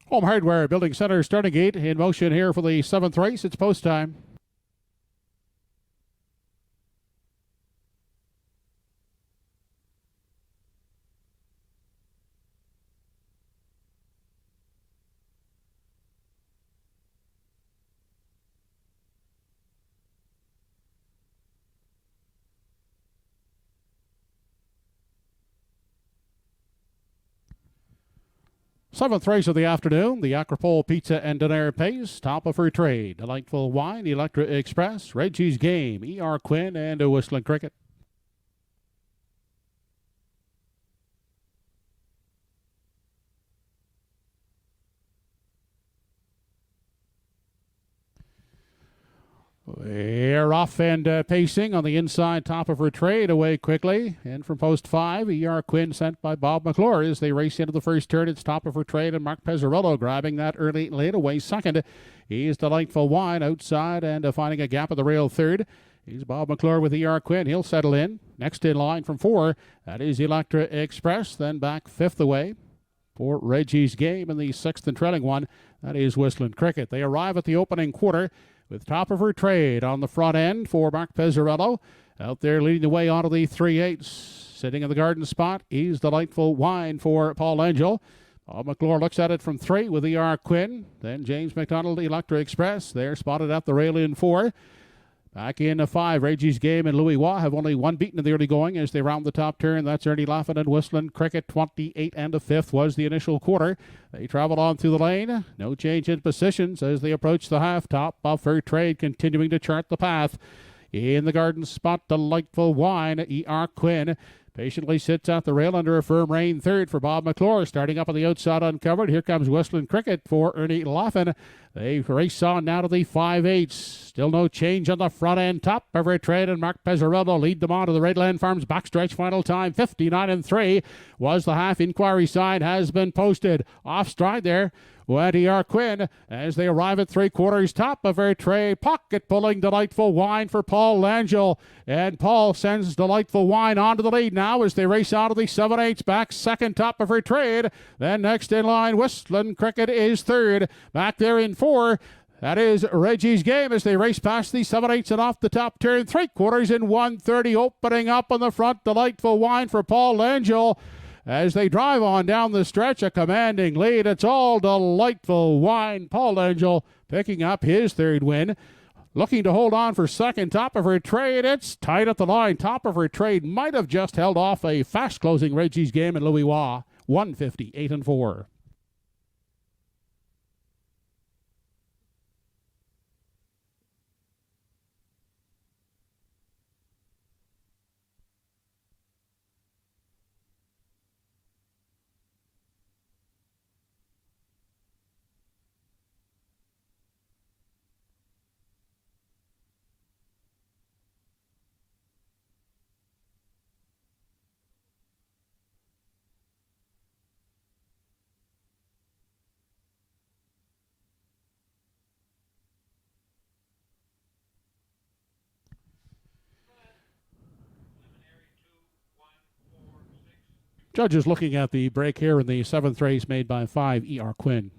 Home Hardware Building Center starting gate in motion here for the 7th race. It's post time. Seventh race of the afternoon, the Acropole Pizza and Dinner Pace, top of her trade. Delightful Wine, Electra Express, Reggie's Game, E.R. Quinn, and a Whistling Cricket. They're off and pacing on the inside top of her trade, away quickly. And from post 5, E.R. Quinn sent by Bob McClure as they race into the first turn. It's top of her trade, and Mark Pezzarello grabbing that early lead away second. He's Delightful Wine outside and finding a gap at the rail third. He's Bob McClure with E.R. Quinn. He'll settle in. Next in line from 4, that is Electra Express. Then back 5th away for Reggie's Game in the 6th and trailing one. That is Whistling Cricket. They arrive at the opening quarter with top of her trade on the front end for Mark Pezzarello. Out there leading the way onto the 3/8. Sitting in the garden spot, he's Delightful Wine for Paul Angel. Paul McClure looks at it from 3 with E.R. Quinn. Then James McDonald, Electra Express. They're spotted at the rail in 4. Back in 5, Reggie's Game and Louis Waugh have only one beaten in the early going as they round the top turn. That's Ernie Laffin and Whistling Cricket. 28 and a 5th was the initial quarter. They travel on through the lane. No change in positions as they approach the half. Top of her trade continuing to chart the path. In the garden spot, Delightful Wine, E.R. Quinn patiently sits at the rail under a firm rein third for Bob McClure. Starting up on the outside uncovered. Here comes Whistling Cricket for Ernie Laffin. They race on now to the 5/8. Still no change on the front end. Top of her trade, and Mark Pezzarello lead them on to the Redland Farms backstretch. Final time 59 and 3 was the half. Inquiry sign has been posted. Off stride there went E.R. Quinn as they arrive at 3/4. Top of her trade, pocket pulling Delightful Wine for Paul Langell, and Paul sends Delightful Wine onto the lead now as they race out of the 7/8 back second. Top of her trade, then next in line Whistling Cricket is third. Back there in 4, that is Reggie's Game as they race past the 7/8 and off the top turn. 3/4 in 1:30, opening up on the front. Delightful Wine for Paul Langell. As they drive on down the stretch, a commanding lead. It's all Delightful Wine. Paul Angel picking up his third win. Looking to hold on for second. Top of her trade. It's tight at the line. Top of her trade might have just held off a fast-closing Reggie's Game and Louis Waugh. 158 and 4. Judges looking at the break here in the 7th race made by 5, E.R. Quinn.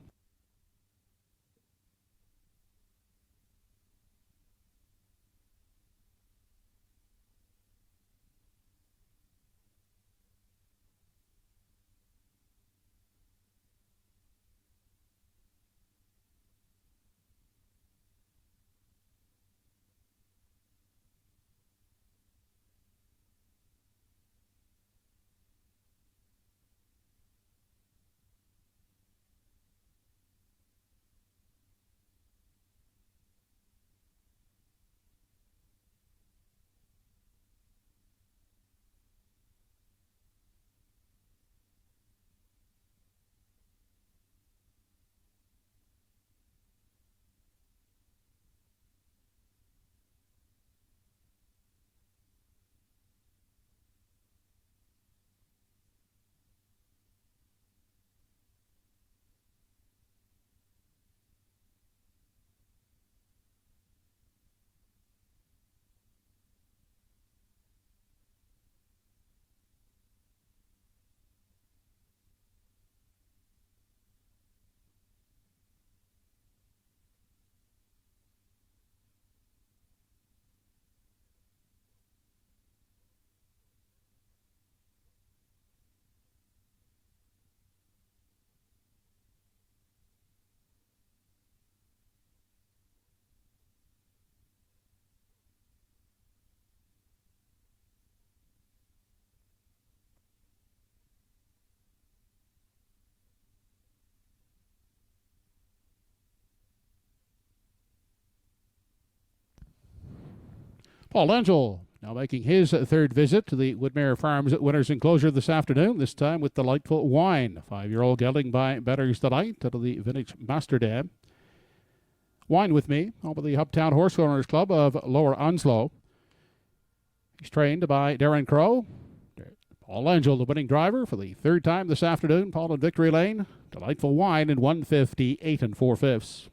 Paul Angel now making his third visit to the Woodmere Farms Winners Enclosure this afternoon, this time with Delightful Wine, 5-year-old gelding by Better's Delight out of the Vintage Master Dam. Wine with me, over the Hubtown Horse Owners Club of Lower Onslow. He's trained by Darren Crow. Paul Angel, the winning driver for the third time this afternoon. Paul in Victory Lane. Delightful Wine in 1:58 4/5.